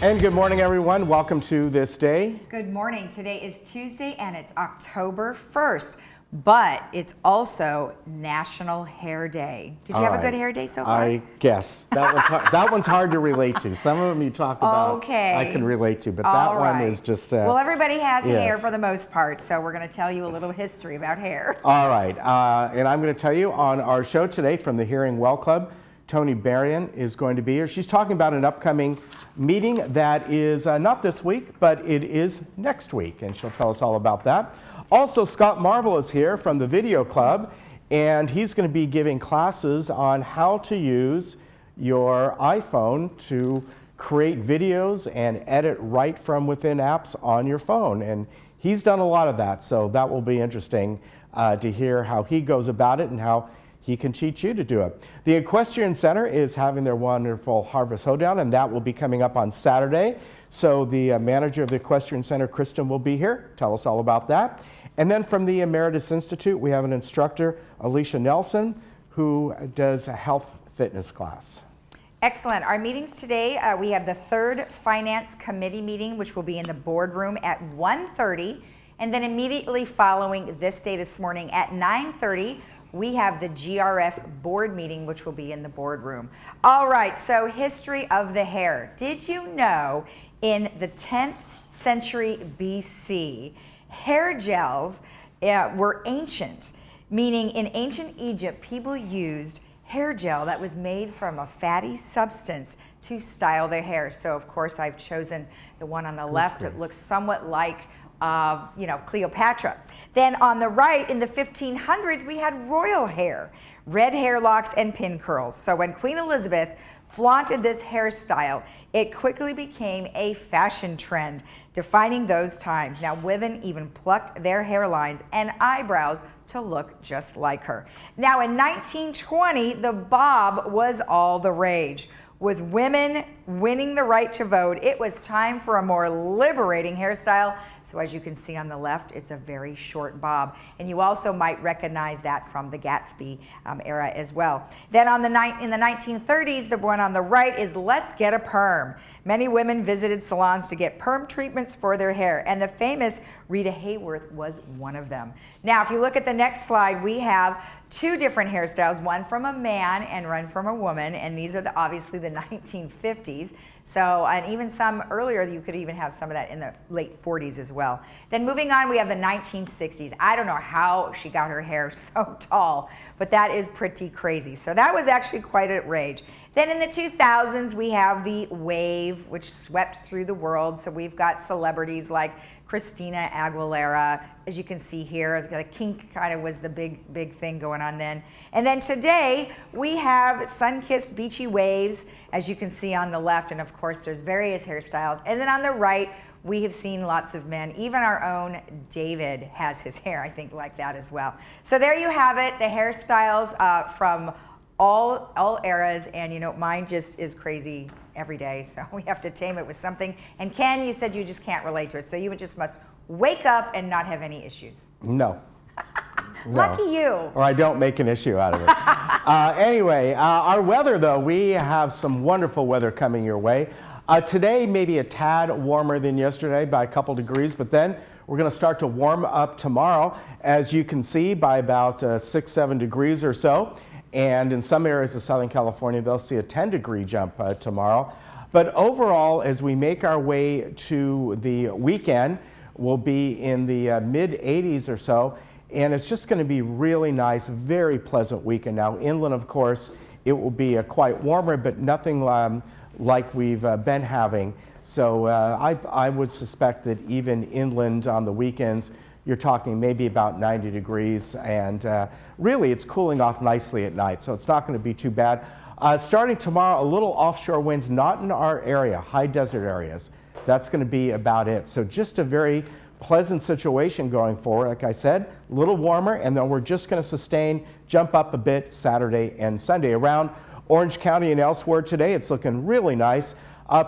And good morning, everyone. Welcome to This Day. Good morning. Today is Tuesday and it's October 1st, but it's also National Hair Day. Did you have a good hair day so far? I guess. That one's hard to relate to. Some of them you talk about I can relate to, but that one is just... well, everybody has hair for the most part, so we're going to tell you a little history about hair. All right. And I'm going to tell you on our show today from the Hearing Well Club, Tony Berrien is going to be here. She's talking about an upcoming meeting that is not this week, but it is next week, and she'll tell us all about that. Also, Scott Marvel is here from the Video Club, and he's going to be giving classes on how to use your iPhone to create videos and edit right from within apps on your phone. And he's done a lot of that, so that will be interesting to hear how he goes about it and how he can teach you to do it. The Equestrian Center is having their wonderful Harvest Hoedown, and that will be coming up on Saturday. So the manager of the Equestrian Center, Kristen, will be here. Tell us all about that. And then from the Emeritus Institute, we have an instructor, Alicia Nelson, who does a health fitness class. Excellent. Our meetings today, we have the third Finance Committee meeting, which will be in the boardroom at 1:30. And then immediately following this day this morning at 9:30, we have the GRF board meeting, which will be in the boardroom. All right, so history of the hair. Did you know in the 10th century BC, hair gels were ancient, meaning in ancient Egypt, people used hair gel that was made from a fatty substance to style their hair. So of course I've chosen the one on the left. It looks somewhat like Cleopatra. Then on the right, in the 1500s, we had royal hair, red hair locks and pin curls. So when Queen Elizabeth flaunted this hairstyle, it quickly became a fashion trend, defining those times. Now, women even plucked their hairlines and eyebrows to look just like her. Now, in 1920, the bob was all the rage. With women winning the right to vote, it was time for a more liberating hairstyle. So as you can see on the left, it's a very short bob. And you also might recognize that from the Gatsby era as well. Then in the 1930s, the one on the right is let's get a perm. Many women visited salons to get perm treatments for their hair, and the famous Rita Hayworth was one of them. Now, if you look at the next slide, we have two different hairstyles, one from a man and one from a woman, and these are obviously the 1950s. So, and even some earlier, you could even have some of that in the late 40s as well. Then moving on, we have the 1960s. I don't know how she got her hair so tall, but that is pretty crazy. So that was actually quite a rage. Then in the 2000s, we have the wave, which swept through the world. So we've got celebrities like Christina Aguilera. As you can see here, the kink kind of was the big thing going on then. And then today, we have sun-kissed beachy waves, as you can see on the left. And of course, there's various hairstyles. And then on the right, we have seen lots of men. Even our own David has his hair, I think, like that as well. So there you have it, the hairstyles from all eras. And you know, mine just is crazy every day, so we have to tame it with something. And Ken, you said you just can't relate to it, so you just must wake up and not have any issues. No. Lucky you. Or I don't make an issue out of it. Anyway, our weather, though, we have some wonderful weather coming your way. Today, maybe a tad warmer than yesterday by a couple degrees, but then we're going to start to warm up tomorrow, as you can see, by about 6-7 degrees or so. And in some areas of Southern California, they'll see a 10-degree jump tomorrow. But overall, as we make our way to the weekend, we'll be in the mid-80s or so. And it's just going to be really nice, very pleasant weekend. Now, inland, of course, it will be quite warmer, but nothing like we've been having. So I would suspect that even inland on the weekends, you're talking maybe about 90 degrees, and really it's cooling off nicely at night, so it's not going to be too bad. Starting tomorrow, a little offshore winds, not in our area, high desert areas. That's going to be about it. So just a very pleasant situation going forward. Like I said, a little warmer, and then we're just going to sustain, jump up a bit Saturday and Sunday. Around Orange County and elsewhere today, it's looking really nice.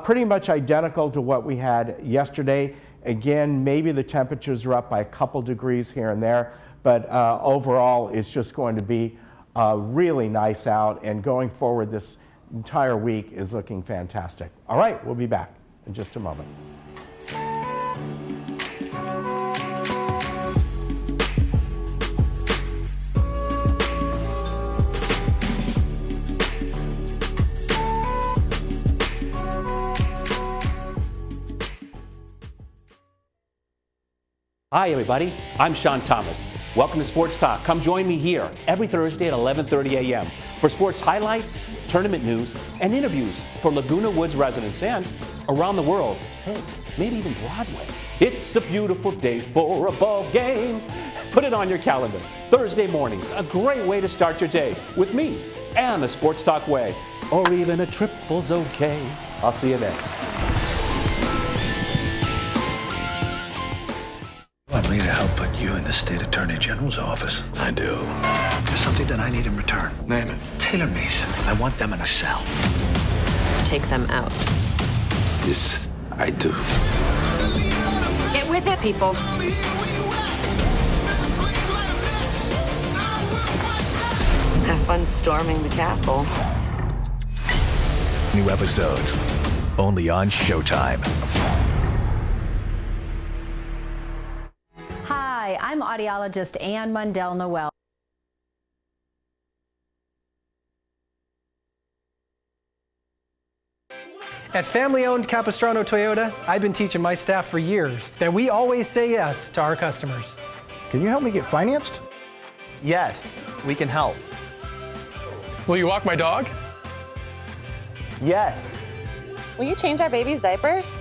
Pretty much identical to what we had yesterday. Again, maybe the temperatures are up by a couple degrees here and there, but overall it's just going to be really nice out, and going forward this entire week is looking fantastic. All right, we'll be back. in just a moment. Hi everybody, I'm Sean Thomas. Welcome to Sports Talk. Come join me here every Thursday at 11:30 a.m. for sports highlights, tournament news, and interviews for Laguna Woods residents and around the world. Hey, maybe even Broadway. It's a beautiful day for a ball game. Put it on your calendar. Thursday mornings, a great way to start your day with me and the Sports Talk way. Or even a triple's okay. I'll see you then. Want me to help put you in the State Attorney General's office? I do. There's something that I need in return. Name it. Taylor Mason. I want them in a cell. Take them out. This I do. Get with it, people. Have fun storming the castle. New episodes. Only on Showtime. Hi, I'm audiologist Ann Mundell Noel. At family-owned Capistrano Toyota, I've been teaching my staff for years that we always say yes to our customers. Can you help me get financed? Yes, we can help. Will you walk my dog? Yes, Will you change our baby's diapers?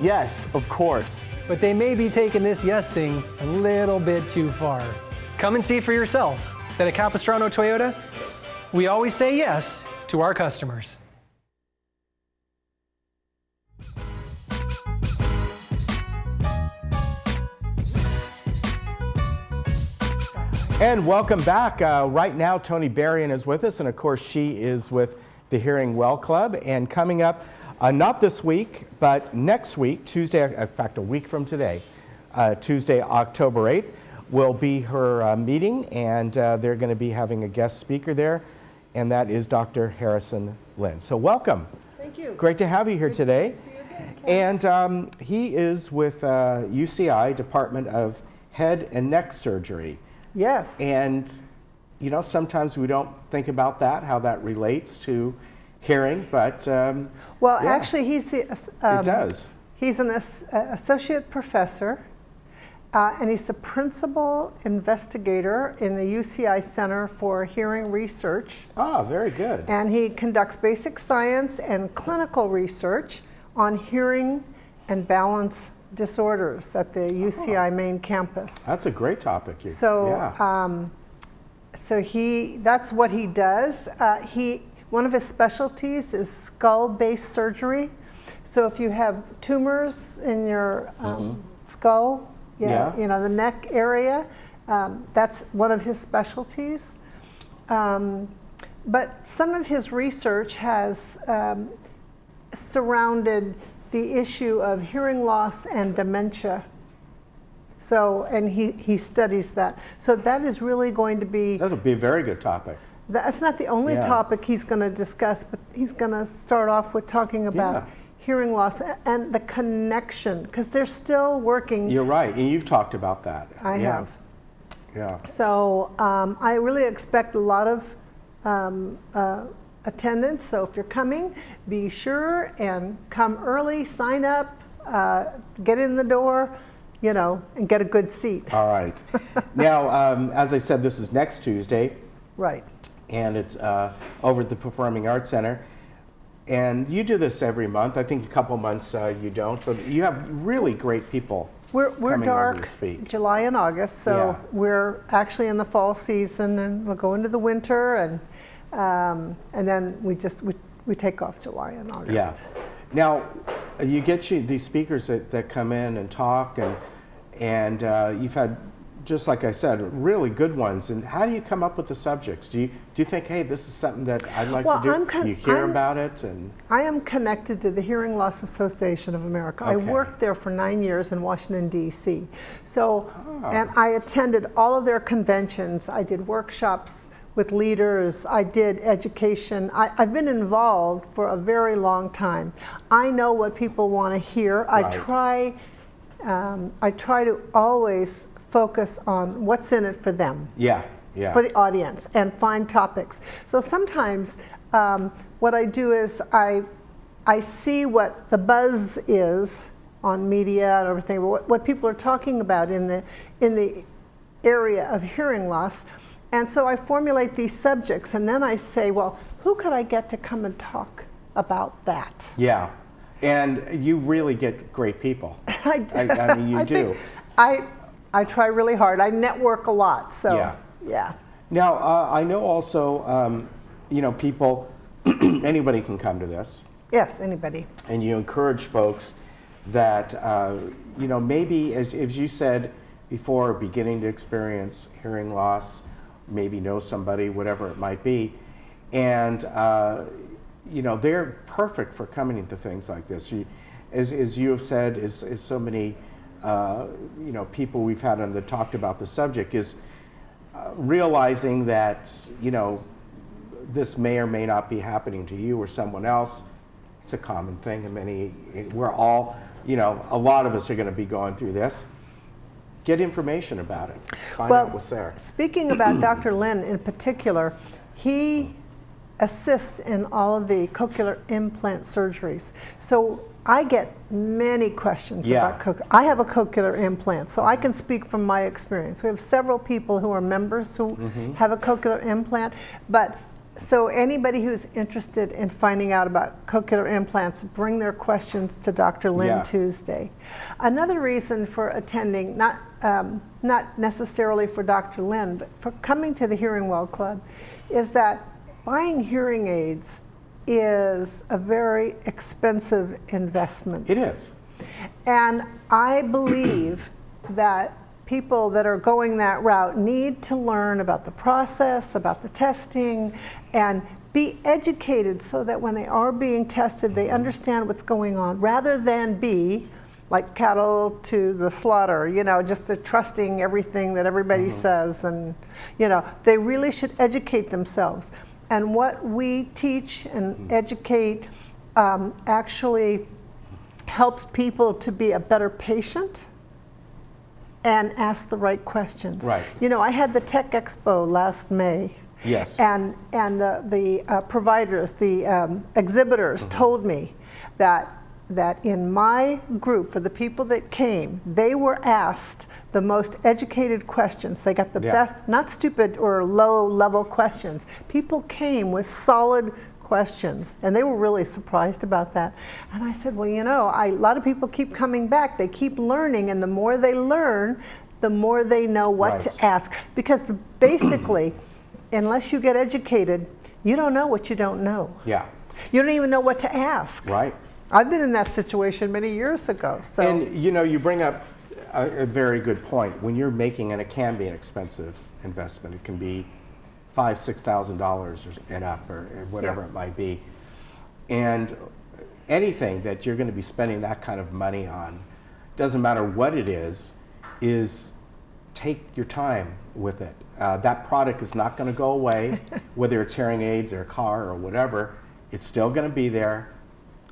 yes, of course. But they may be taking this yes thing a little bit too far. Come and see for yourself that at Capistrano Toyota, we always say yes to our customers. And welcome back. Right now, Tony Berrien is with us, and of course, she is with the Hearing Well Club. And coming up, not this week, but next week, Tuesday, in fact, a week from today, Tuesday, October 8th, will be her meeting, and they're going to be having a guest speaker there, and that is Dr. Harrison Lynn. So welcome. Thank you. Great to have you here today. Good to see you again, Ken. And he is with UCI, Department of Head and Neck Surgery. Yes. And, you know, sometimes we don't think about that, how that relates to hearing, but Well, yeah, actually, he's the it does. He's an associate professor, and he's the principal investigator in the UCI Center for Hearing Research. Ah, very good. And he conducts basic science and clinical research on hearing and balance disorders at the UCI main campus. That's a great topic. So, yeah. That's what he does. One of his specialties is skull-based surgery. So if you have tumors in your skull, Yeah. you know, the neck area, that's one of his specialties. But some of his research has surrounded the issue of hearing loss and dementia. So, and he studies that. So that is really going to be... That'll be a very good topic. That's not the only topic he's going to discuss, but he's going to start off with talking about hearing loss and the connection, because they're still working. You're right, and you've talked about that. I have. Yeah. So I really expect a lot of attendance. So if you're coming, be sure and come early, sign up, get in the door, you know, and get a good seat. All right. Now, as I said, this is next Tuesday. Right. And it's over at the Performing Arts Center. And you do this every month. I think a couple months you don't, but you have really great people We're coming dark over to speak. July and August, so we're actually in the fall season, and we'll go into the winter, and then we take off July and August. Yeah. Now, you get these speakers that come in and talk, and you've had, just like I said, really good ones. And how do you come up with the subjects? Do you think, hey, this is something that I'd like to do? You hear about it? And I am connected to the Hearing Loss Association of America. Okay. I worked there for 9 years in Washington, D.C. So, and I attended all of their conventions. I did workshops with leaders. I did education. I've been involved for a very long time. I know what people want to hear. Right. I try to always focus on what's in it for them. Yeah. For the audience, and find topics. So sometimes what I do is I see what the buzz is on media and everything, what people are talking about in the area of hearing loss. And so I formulate these subjects, and then I say, well, who could I get to come and talk about that? Yeah, and you really get great people. I mean, you do. I try really hard. I network a lot, so yeah. Now, I know also, you know, people, anybody can come to this. Yes, anybody. And you encourage folks that, you know, maybe, as you said before, beginning to experience hearing loss, maybe know somebody, whatever it might be. And, you know, they're perfect for coming into things like this. As you have said, as so many, you know, people we've had on that talked about the subject, is realizing that, you know, this may or may not be happening to you or someone else. It's a common thing in we're all, you know, a lot of us are going to be going through this. Get information about it. Find out what's there. Speaking about Dr. Lin in particular, he assists in all of the cochlear implant surgeries. So I get many questions about cochlear. I have a cochlear implant, so I can speak from my experience. We have several people who are members who have a cochlear implant, but so anybody who's interested in finding out about cochlear implants, bring their questions to Dr. Lin Tuesday. Another reason for attending, not necessarily for Dr. Lin, but for coming to the Hearing Well Club, is that buying hearing aids is a very expensive investment. It is. And I believe that people that are going that route need to learn about the process, about the testing, and be educated so that when they are being tested, they understand what's going on, rather than be like cattle to the slaughter, you know, just trusting everything that everybody says. And, you know, they really should educate themselves. And what we teach and educate actually helps people to be a better patient and ask the right questions. Right. You know, I had the Tech Expo last May. Yes. And the providers, the exhibitors told me that in my group, for the people that came, they were asked the most educated questions. They got the best, not stupid or low-level questions. People came with solid questions, and they were really surprised about that. And I said, well, you know, a lot of people keep coming back. They keep learning, and the more they learn, the more they know what to ask. Because basically, unless you get educated, you don't know what you don't know. Yeah. You don't even know what to ask. Right. I've been in that situation many years ago. So. And you know, you bring up a very good point. When you're making, and it can be an expensive investment, it can be $5,000, $6,000 and up, or whatever it might be. And anything that you're going to be spending that kind of money on, doesn't matter what it is take your time with it. That product is not going to go away, whether it's hearing aids or a car or whatever. It's still going to be there.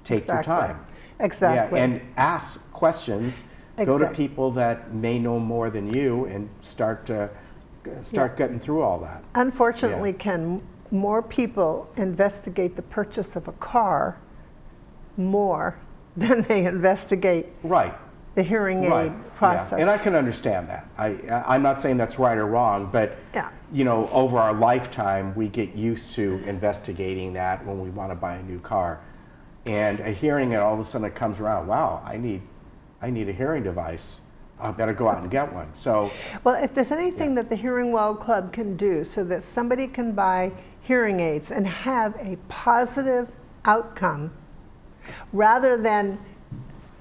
Take your time. Exactly. Yeah, and ask questions. Go to people that may know more than you, and start getting through all that. Unfortunately, Ken, more people investigate the purchase of a car more than they investigate the hearing aid process. Yeah. And I can understand that. I'm not saying that's right or wrong, but you know, over our lifetime, we get used to investigating that when we want to buy a new car. And hearing it, all of a sudden it comes around, wow, I need a hearing device. I better go out and get one. So, well, if there's anything that the Hearing Well Club can do so that somebody can buy hearing aids and have a positive outcome, rather than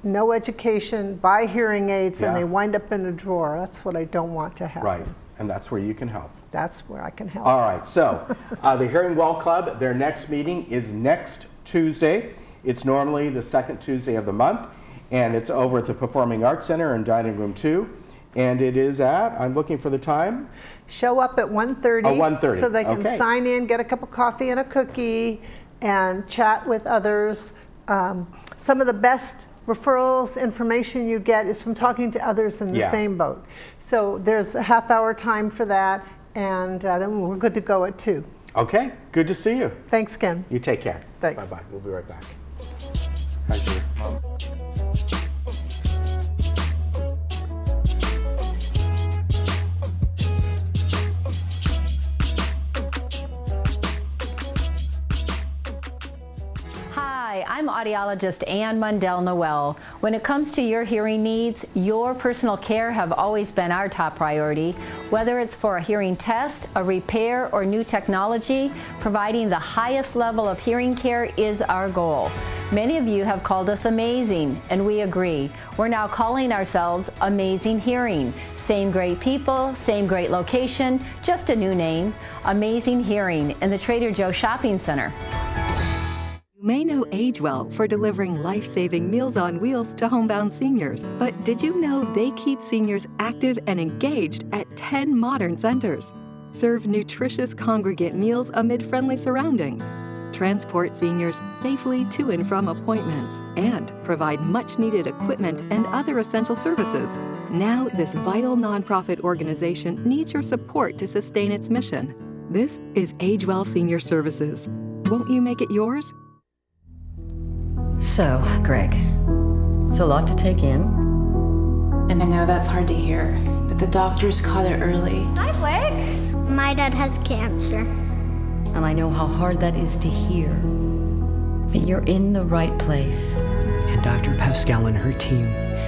no education, buy hearing aids, and they wind up in a drawer, that's what I don't want to happen. Right, and that's where you can help. That's where I can help. All right, so the Hearing Well Club, their next meeting is next Tuesday. It's normally the second Tuesday of the month, and it's over at the Performing Arts Center in Dining Room 2. And it is at, I'm looking for the time. Show up at 1:30. Oh, 1:30. So they can Okay. sign in, get a cup of coffee and a cookie, and chat with others. Some of the best referrals information you get is from talking to others in the same boat. So there's a half-hour time for that, and then we're good to go at 2. Okay, good to see you. Thanks, Ken. You take care. Thanks. Bye-bye. We'll be right back. Hi, Julie. Hi, I'm audiologist Ann Mundell Noel. When it comes to your hearing needs, your personal care have always been our top priority. Whether it's for a hearing test, a repair, or new technology, providing the highest level of hearing care is our goal. Many of you have called us amazing, and we agree. We're now calling ourselves Amazing Hearing. Same great people, same great location, just a new name. Amazing Hearing in the Trader Joe Shopping Center. You may know AgeWell for delivering life-saving Meals on Wheels to homebound seniors, but did you know they keep seniors active and engaged at 10 modern centers? Serve nutritious congregate meals amid friendly surroundings, transport seniors safely to and from appointments, and provide much-needed equipment and other essential services. Now, this vital nonprofit organization needs your support to sustain its mission. This is AgeWell Senior Services. Won't you make it yours? So, Greg, it's a lot to take in. And I know that's hard to hear, but the doctors caught it early. Hi, Blake. My dad has cancer. And I know how hard that is to hear. But you're in the right place. And Dr. Pascal and her team,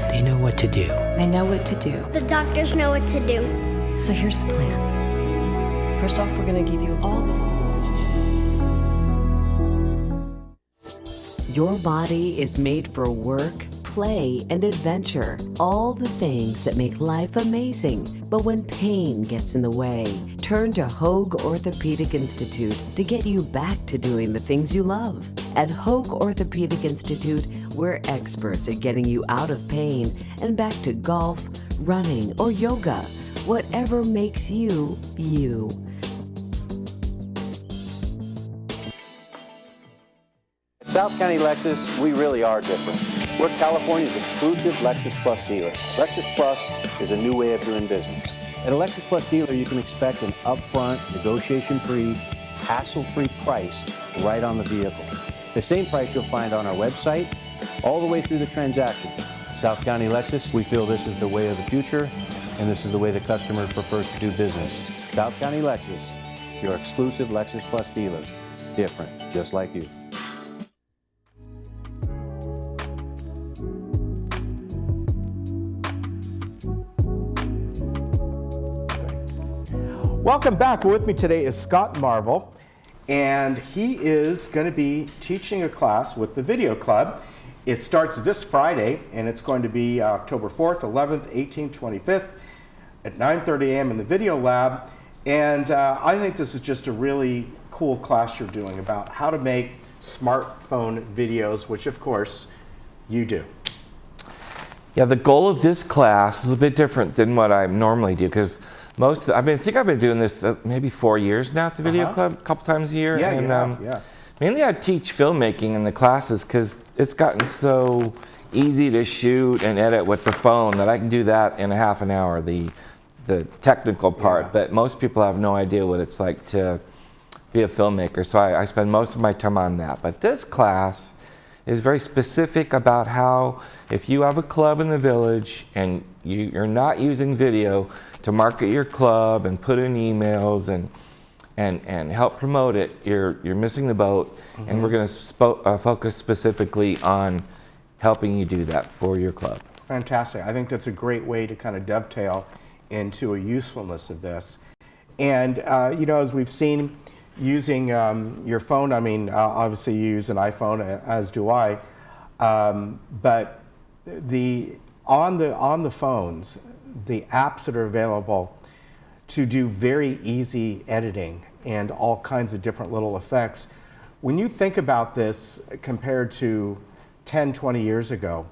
they know what to do. They know what to do. The doctors know what to do. So here's the plan. First off, we're going to give you all this information. Your body is made for work, play, and adventure. All the things that make life amazing. But when pain gets in the way, turn to Hoag Orthopedic Institute to get you back to doing the things you love. At Hoag Orthopedic Institute, we're experts at getting you out of pain and back to golf, running, or yoga. Whatever makes you, you. At South County Lexus, we really are different. We're California's exclusive Lexus Plus dealer. Lexus Plus is a new way of doing business. At a Lexus Plus dealer, you can expect an upfront, negotiation-free, hassle-free price right on the vehicle. The same price you'll find on our website, all the way through the transaction. At South County Lexus, we feel this is the way of the future, and this is the way the customer prefers to do business. South County Lexus, your exclusive Lexus Plus dealer. Different, just like you. Welcome back. With me today is Scott Marvel, and he is going to be teaching a class with the Video Club. It starts this Friday, and it's going to be October 4th, 11th, 18th, 25th at 9:30 a.m. in the Video Lab. And I think this is just a really cool class you're doing about how to make smartphone videos, which of course you do. Yeah, the goal of this class is a bit different than what I normally do, because I think I've been doing this maybe 4 years now at the Video Club, a couple times a year. Yeah, and, you have, yeah. Mainly I teach filmmaking in the classes because it's gotten so easy to shoot and edit with the phone that I can do that in a half an hour, the technical part. But most people have no idea what it's like to be a filmmaker, so I spend most of my time on that. But this class is very specific about how, if you have a club in the village and you're not using video to market your club and put in emails and help promote it, you're missing the boat. Mm-hmm. And we're going to focus specifically on helping you do that for your club. Fantastic. I think that's a great way to kind of dovetail into a usefulness of this. And you know, as we've seen, using your phone, I mean, obviously you use an iPhone, as do I, but on the phones, the apps that are available to do very easy editing and all kinds of different little effects. When you think about this compared to 10, 20 years ago,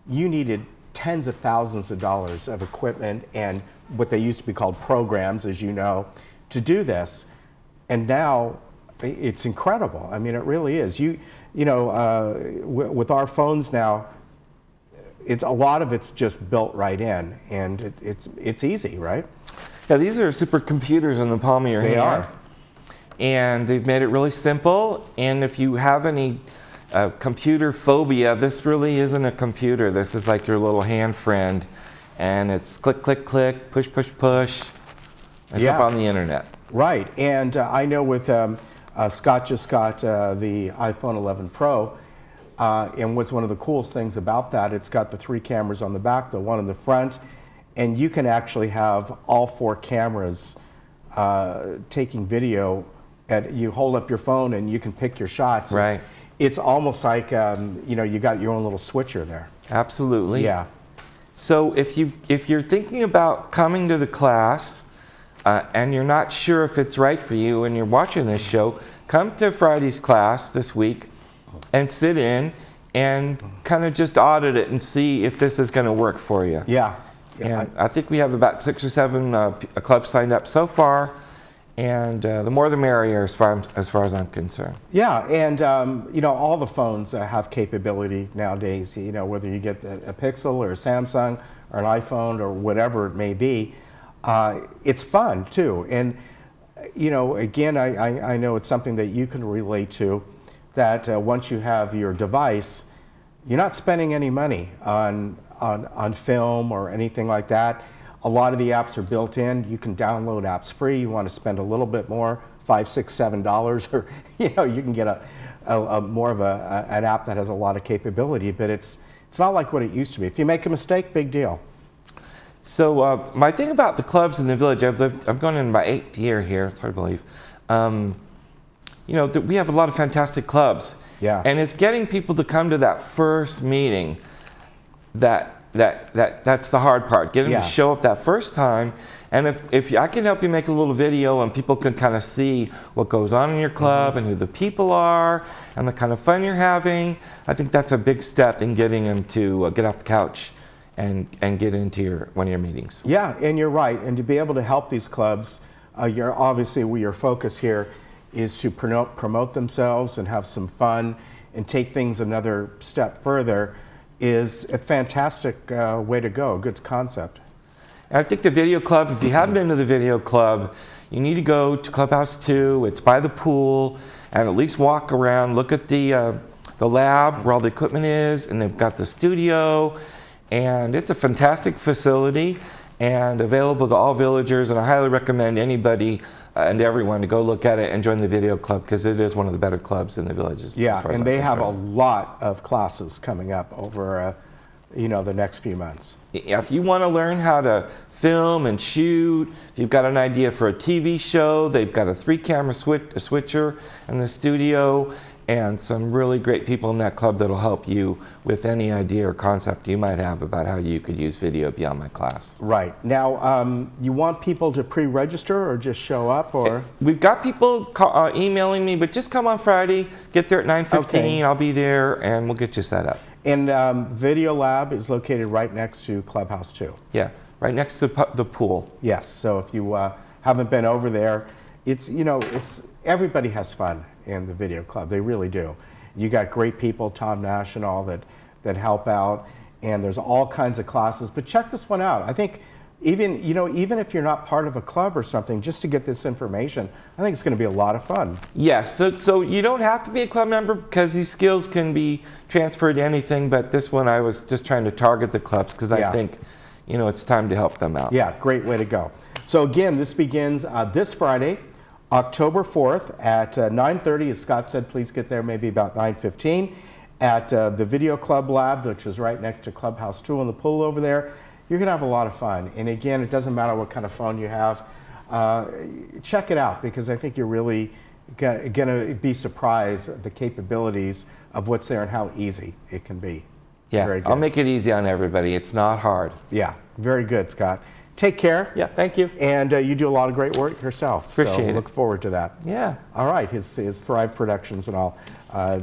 you needed tens of thousands of dollars of equipment and what they used to be called programs, as you know, to do this. And now it's incredible. I mean, it really is. With our phones now, a lot of it's just built right in, and it's easy, right? Yeah, these are supercomputers in the palm of your hand. They are. And they've made it really simple. And if you have any computer phobia, this really isn't a computer. This is like your little hand friend. And it's click, click, click, push, push, push. It's up on the internet. Right. And I know with Scott just got the iPhone 11 Pro. And what's one of the coolest things about that, it's got the 3 cameras on the back, the one in the front. And you can actually have all 4 cameras taking video. You hold up your phone and you can pick your shots. Right. It's almost like you got your own little switcher there. Absolutely. Yeah. So if you're thinking about coming to the class and you're not sure if it's right for you and you're watching this show, come to Friday's class this week and sit in and kind of just audit it and see if this is going to work for you. Yeah. And I think we have about 6 or 7 clubs signed up so far. And the more the merrier as far as I'm concerned. Yeah, and all the phones have capability nowadays. Whether you get a Pixel or a Samsung or an iPhone or whatever it may be, it's fun too. And again, I know it's something that you can relate to. That once you have your device, you're not spending any money on film or anything like that. A lot of the apps are built in. You can download apps free. You want to spend a little bit more, $5, $6, $7, or you can get a more of an app that has a lot of capability. But it's not like what it used to be. If you make a mistake, big deal. So my thing about the clubs in the village, I'm going in my 8th year here. It's hard to believe. We have a lot of fantastic clubs. Yeah. And it's getting people to come to that first meeting that's the hard part. Get them to show up that first time. And if I can help you make a little video and people can kind of see what goes on in your club and who the people are and the kind of fun you're having, I think that's a big step in getting them to get off the couch and get into one of your meetings. Yeah, and you're right. And to be able to help these clubs, your focus here is to promote themselves and have some fun and take things another step further. Is a fantastic way to go, a good concept. I think the video club, if you haven't been to the video club, you need to go to Clubhouse 2. It's by the pool, and at least walk around, look at the lab where all the equipment is, and they've got the studio, and it's a fantastic facility and available to all villagers, and I highly recommend anybody and everyone to go look at it and join the video club because it is one of the better clubs in the villages. Yeah, and they have a lot of classes coming up over the next few months. If you want to learn how to film and shoot, if you've got an idea for a TV show, they've got a 3-camera switcher in the studio and some really great people in that club that'll help you with any idea or concept you might have about how you could use video beyond my class. Right. Now, you want people to pre-register or just show up? Or we've got people emailing me, but just come on Friday, get there at 9:15, okay. I'll be there, and we'll get you set up. And Video Lab is located right next to Clubhouse 2. Yeah, right next to the pool. Yes, so if you haven't been over there, everybody has fun in the video club. They really do. You got great people, Tom Nash and all that help out, and there's all kinds of classes. But check this one out. I think even if you're not part of a club or something, just to get this information, I think it's going to be a lot of fun. Yes, so you don't have to be a club member because these skills can be transferred to anything, but this one I was just trying to target the clubs because I think it's time to help them out. Yeah, great way to go. So again, this begins this Friday, October 4th at 9:30. As Scott said, please get there maybe about 9:15 at the Video Club Lab, which is right next to Clubhouse 2 on the pool over there. You're going to have a lot of fun. And again, it doesn't matter what kind of phone you have. Check it out because I think you're really going to be surprised at the capabilities of what's there and how easy it can be. Yeah, I'll make it easy on everybody. It's not hard. Yeah, very good, Scott. Take care. Yeah, thank you. And you do a lot of great work yourself. Appreciate so it. Look forward to that. Yeah. All right, his Thrive Productions and all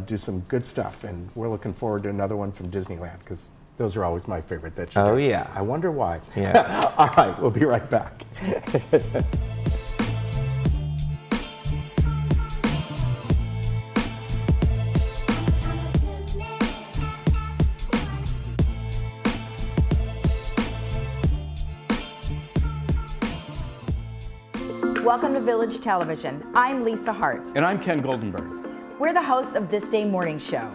do some good stuff. And we're looking forward to another one from Disneyland because those are always my favorite that you Oh, do. yeah. I wonder why. Yeah. All right, we'll be right back. Welcome to Village Television. I'm Lisa Hart. And I'm Ken Goldenberg. We're the hosts of This Day Morning Show.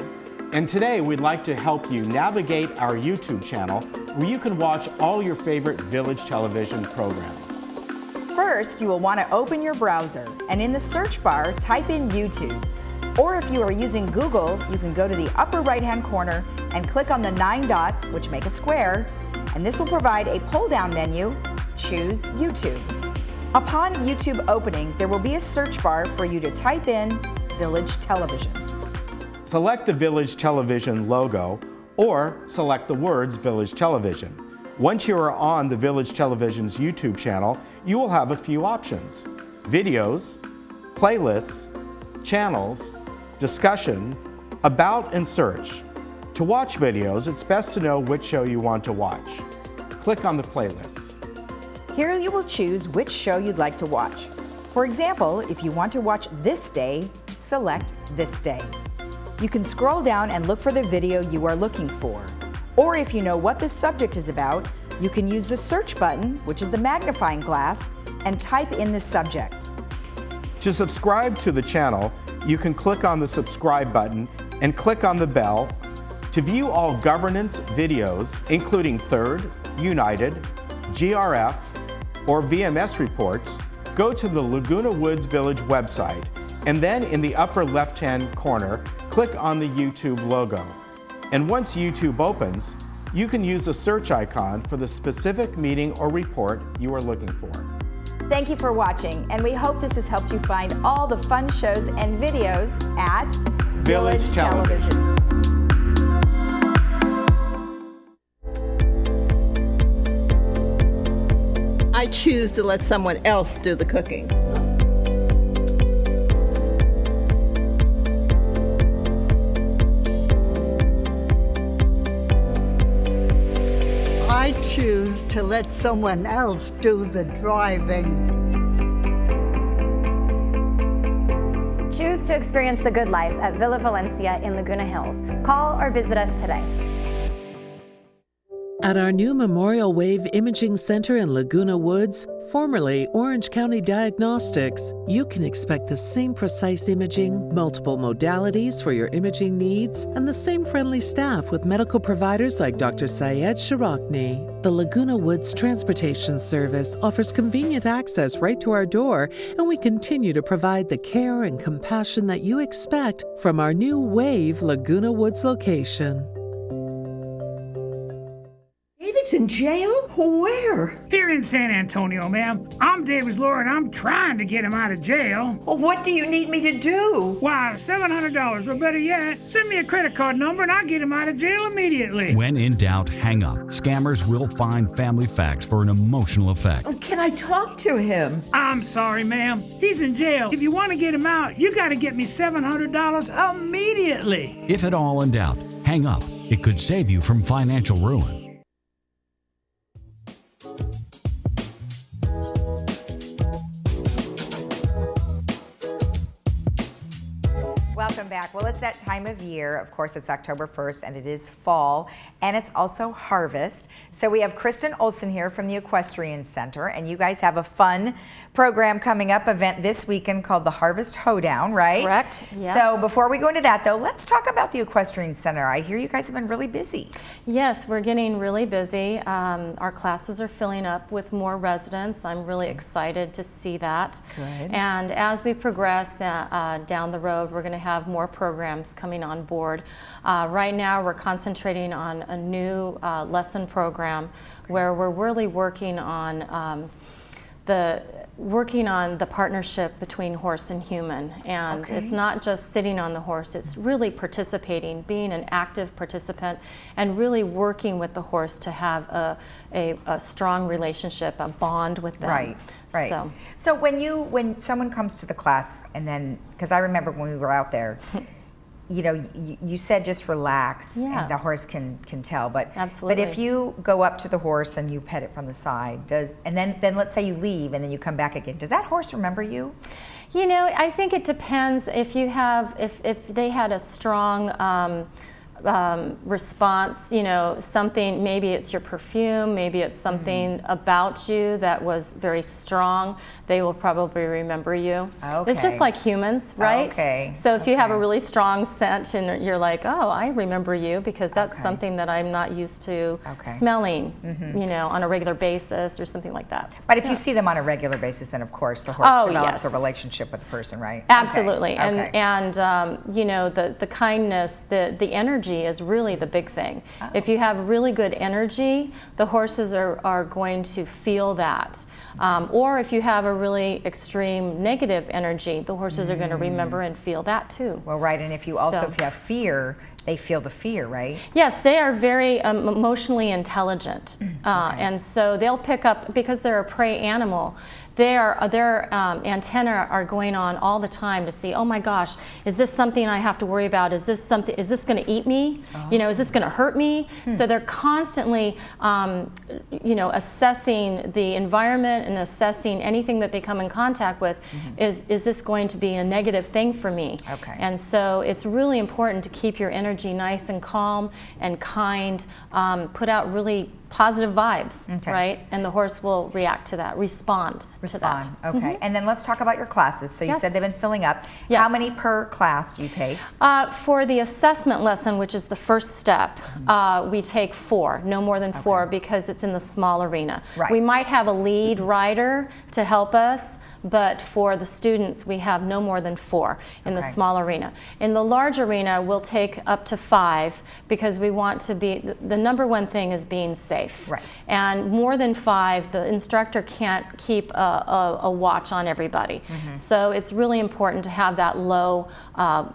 And today we'd like to help you navigate our YouTube channel where you can watch all your favorite Village Television programs. First, you will want to open your browser and in the search bar, type in YouTube. Or if you are using Google, you can go to the upper right-hand corner and click on the 9 dots, which make a square, and this will provide a pull-down menu. Choose YouTube. Upon YouTube opening, there will be a search bar for you to type in Village Television. Select the Village Television logo or select the words Village Television. Once you are on the Village Television's YouTube channel, you will have a few options: videos, playlists, channels, discussion, about, and search. To watch videos, it's best to know which show you want to watch. Click on the playlist. Here you will choose which show you'd like to watch. For example, if you want to watch This Day, select This Day. You can scroll down and look for the video you are looking for. Or if you know what the subject is about, you can use the search button, which is the magnifying glass, and type in the subject. To subscribe to the channel, you can click on the subscribe button and click on the bell. To view all governance videos, including Third, United, GRF, or VMS reports, go to the Laguna Woods Village website, and then in the upper left-hand corner, click on the YouTube logo. And once YouTube opens, you can use the search icon for the specific meeting or report you are looking for. Thank you for watching, and we hope this has helped you find all the fun shows and videos at Village Television. I choose to let someone else do the cooking. I choose to let someone else do the driving. Choose to experience the good life at Villa Valencia in Laguna Hills. Call or visit us today. At our new Memorial Wave Imaging Center in Laguna Woods, formerly Orange County Diagnostics, you can expect the same precise imaging, multiple modalities for your imaging needs, and the same friendly staff with medical providers like Dr. Syed Sharakni. The Laguna Woods Transportation Service offers convenient access right to our door, and we continue to provide the care and compassion that you expect from our new Wave Laguna Woods location. David's in jail? Where? Here in San Antonio, ma'am. I'm David's lawyer, and I'm trying to get him out of jail. Well, what do you need me to do? Why, $700, or better yet, send me a credit card number and I'll get him out of jail immediately. When in doubt, hang up. Scammers will find family facts for an emotional effect. Oh, can I talk to him? I'm sorry, ma'am. He's in jail. If you want to get him out, you got to get me $700 immediately. If at all in doubt, hang up. It could save you from financial ruin. Welcome back. Well, it's that time of year. Of course, it's October 1st, and it is fall, and it's also harvest. So we have Kristen Olson here from the Equestrian Center, and you guys have a fun program coming up, event this weekend called the Harvest Hoedown, right? Correct, yes. So before we go into that, though, let's talk about the Equestrian Center. I hear you guys have been really busy. Yes, we're getting really busy. Our classes are filling up with more residents. I'm really excited to see that. Good. And as we progress down the road, we're going to have more programs coming on board. Right now, we're concentrating on a new lesson program where we're really working on working on the partnership between horse and human, and it's not just sitting on the horse, it's really participating, being an active participant, and really working with the horse to have a strong relationship, a bond with them. Right. Right. So when someone comes to the class, and then, because I remember when we were out there, you know, you said just relax, and the horse can tell. But absolutely. But if you go up to the horse and you pet it from the side, and then let's say you leave and then you come back again, does that horse remember you? You know, I think it depends. If you have, if they had a strong response, you know, something, maybe it's your perfume, maybe it's something about you that was very strong, they will probably remember you. Okay. It's just like humans, right? Okay. So if you have a really strong scent and you're like, oh, I remember you, because that's something that I'm not used to smelling, you know, on a regular basis or something like that. But if you see them on a regular basis, then of course the horse develops a relationship with the person, right? Absolutely. And you know, the kindness, the energy is really the big thing. If you have really good energy, the horses are going to feel that. Or if you have a really extreme negative energy, the horses are going to remember and feel that too. Well, right, and if you also if you have fear, they feel the fear, right? Yes, they are very emotionally intelligent, and so they'll pick up, because they're a prey animal. Their antennae are going on all the time to see, oh my gosh, is this something I have to worry about? Is this something? Is this going to eat me? You know, is this going to hurt me? So they're constantly, you know, assessing the environment and assessing anything that they come in contact with. Is this going to be a negative thing for me? Okay. And so it's really important to keep your energy nice and calm and kind. Put out really positive vibes, right? And the horse will react to that, respond to that. Okay. And then let's talk about your classes. So you said they've been filling up. Yes. How many per class do you take? For the assessment lesson, which is the first step, we take 4, no more than 4, because it's in the small arena. Right. We might have a lead rider to help us, but for the students, we have no more than 4 in the small arena. In the large arena, we'll take up to 5, because we want to be, the number one thing is being safe. Right. And more than 5, the instructor can't keep a watch on everybody. So it's really important to have that low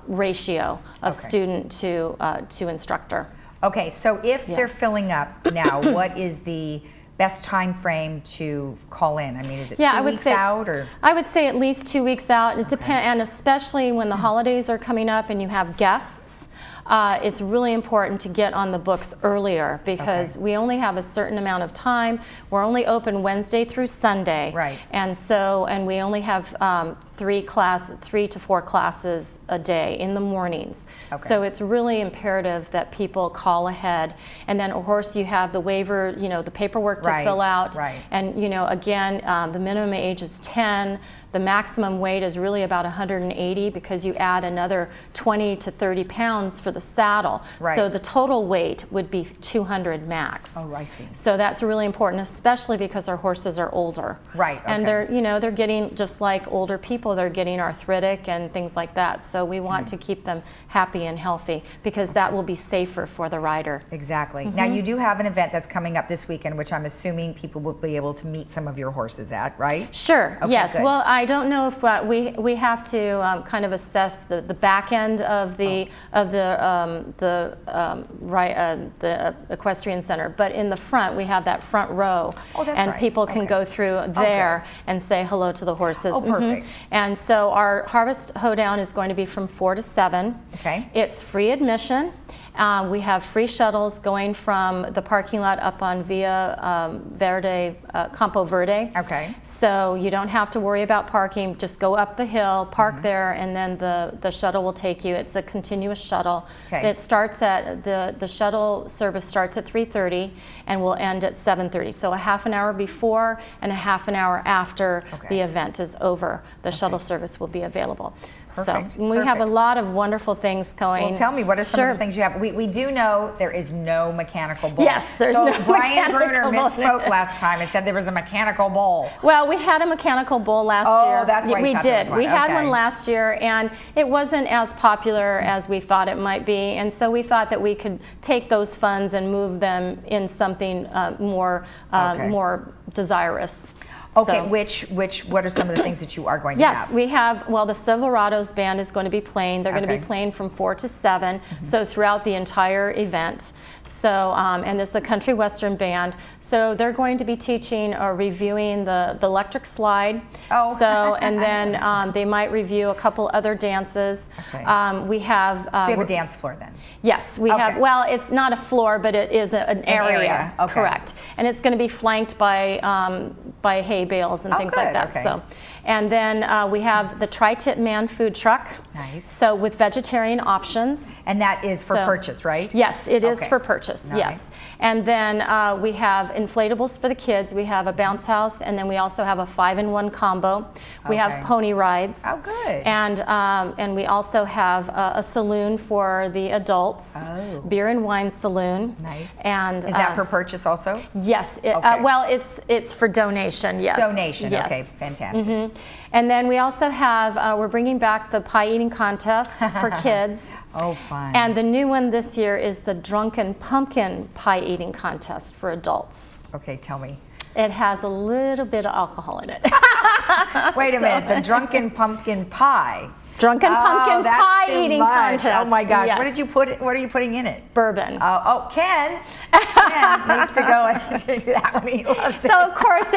ratio of student to instructor. Okay, so if they're filling up now, what is the best time frame to call in? I mean, is it 2 weeks out, or? I would say at least 2 weeks out. It depends, and especially when the holidays are coming up and you have guests. It's really important to get on the books earlier, because we only have a certain amount of time. We're only open Wednesday through Sunday. Right. And so, and we only have 3 to 4 classes a day in the mornings. So it's really imperative that people call ahead. And then, of course, you have the waiver, you know, the paperwork to fill out. And, you know, again, the minimum age is 10. The maximum weight is really about 180, because you add another 20 to 30 pounds for the saddle. So the total weight would be 200 max. Oh, I see. So that's really important, especially because our horses are older. And they're, you know, they're getting, just like older people, they're getting arthritic and things like that. So we want to keep them happy and healthy, because that will be safer for the rider. Exactly. Now, you do have an event that's coming up this weekend, which I'm assuming people will be able to meet some of your horses at, right? Sure. Yes. Good. Well, I don't know if we have to kind of assess the back end of the equestrian center, but in the front we have that front row, and people can go through there and say hello to the horses. Perfect. And so our harvest hoedown is going to be from 4 to 7. It's free admission. We have free shuttles going from the parking lot up on Via Campo Verde. So you don't have to worry about parking. Just go up the hill, park there, and then the shuttle will take you. It's a continuous shuttle. It starts at, the shuttle service starts at 3:30 and will end at 7:30. So a half an hour before and a half an hour after the event is over, the shuttle service will be available. Perfect. So we have a lot of wonderful things going. Well, tell me, what are some of the things you have? We do know there is no mechanical bull. Yes, there's no Brian mechanical Bruner bull. misspoke last time and said there was a mechanical bull. Well, we had a mechanical bull last year. Oh, that's why we you thought did. there was one. We had one last year, and it wasn't as popular as we thought it might be. And so we thought that we could take those funds and move them in something more desirous. Okay, So, what are some of the things that you are going to yes, have? we have, well, the Silverados band is going to be playing. They're going to be playing from 4 to 7, so throughout the entire event. So, and this is a country western band. So they're going to be teaching or reviewing the electric slide. Oh. So, and then they might review a couple other dances. Okay. We have... so you have a dance floor then? Yes, we have, well, it's not a floor, but it is an area. Okay. Correct. And it's going to be flanked by hay bales and things like that. Okay. So, and then we have the Tri-Tip Man food truck. Nice. So with vegetarian options. And that is for purchase, right? Yes, it is Okay. for purchase, All yes. And then we have inflatables for the kids. We have a bounce house, and then we also have a 5-in-1 combo. We have pony rides. Oh, good. And we also have a saloon for the adults, beer and wine saloon. Nice. And is that for purchase also? Yes. Well, it's for donation. Yes. Donation. Yes. Okay. Fantastic. Mm-hmm. And then we also have we're bringing back the pie eating contest for kids. Oh, fun. And the new one this year is the Drunken Pumpkin Pie Eating Contest for adults. Okay, tell me. It has a little bit of alcohol in it. Wait a minute, the Drunken Pumpkin Pie. Drunken Pumpkin that's Pie too Eating much. Contest. Oh my gosh, Yes. what are you putting in it? Bourbon. Ken needs to go and do that one. He loves it. So of course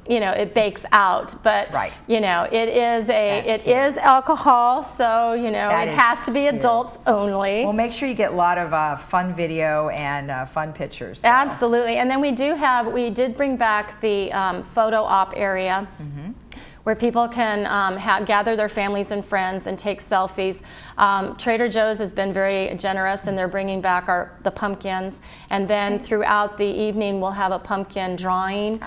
it bakes out, but it is alcohol, so it has to be adults only. Well, make sure you get a lot of fun video and fun pictures. So. Absolutely, and then we did bring back the photo op area. Where people can gather their families and friends and take selfies. Trader Joe's has been very generous, and they're bringing back the pumpkins. And then throughout the evening, we'll have a pumpkin drawing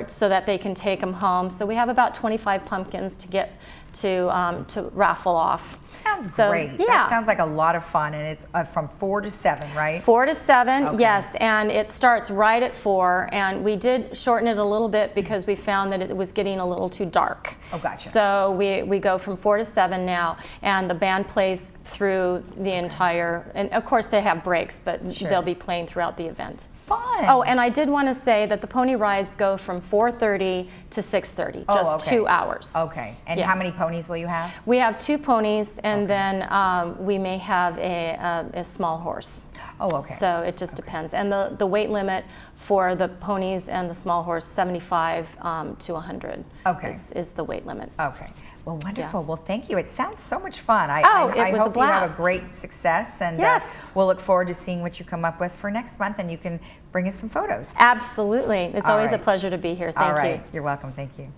so that they can take them home. So we have about 25 pumpkins to get to raffle off. Sounds great. Yeah. That sounds like a lot of fun, and it's from 4 to 7, right? 4 to 7, yes, and it starts right at 4, and we did shorten it a little bit because we found that it was getting a little too dark. Oh, gotcha. So we go from 4 to 7 now, and the band plays through the entire, and of course they have breaks, but they'll be playing throughout the event. Fun. Oh, and I did want to say that the pony rides go from 4:30 to 6:30, just 2 hours. Okay, and how many ponies will you have? We have 2 ponies, and then we may have a small horse. Oh, okay. So it just depends. And the weight limit for the ponies and the small horse, 75 to 100 is the weight limit. Okay. Well, wonderful. Well, thank you. It sounds so much fun. I was a hope you have a blast. great success, and we'll look forward to seeing what you come up with for next month, and you can bring us some photos. Absolutely. It's always a pleasure to be here. Thank you. All right. You're welcome. Thank you.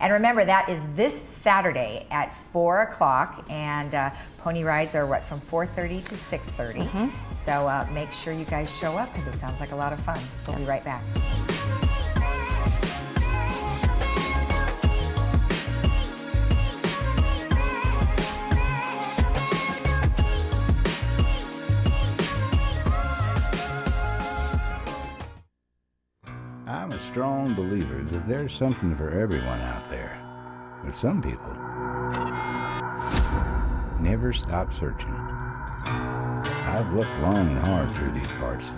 And remember, that is this Saturday at 4 o'clock, and pony rides are from 4:30 to 6:30. So make sure you guys show up because it sounds like a lot of fun. We'll be right back. I'm a strong believer that there's something for everyone out there. But some people never stop searching. I've looked long and hard through these parts,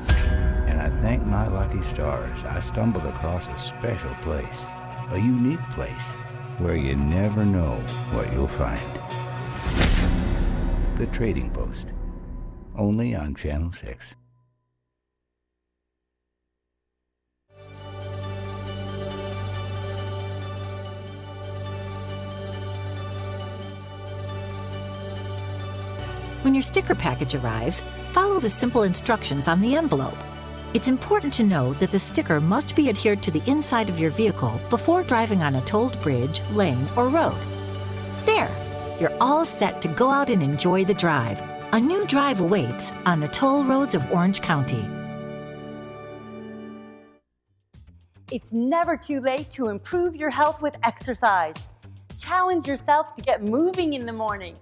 and I thank my lucky stars I stumbled across a special place, a unique place, where you never know what you'll find. The Trading Post, only on Channel 6. When your sticker package arrives, follow the simple instructions on the envelope. It's important to know that the sticker must be adhered to the inside of your vehicle before driving on a tolled bridge, lane, or road. There, you're all set to go out and enjoy the drive. A new drive awaits on the toll roads of Orange County. It's never too late to improve your health with exercise. Challenge yourself to get moving in the morning.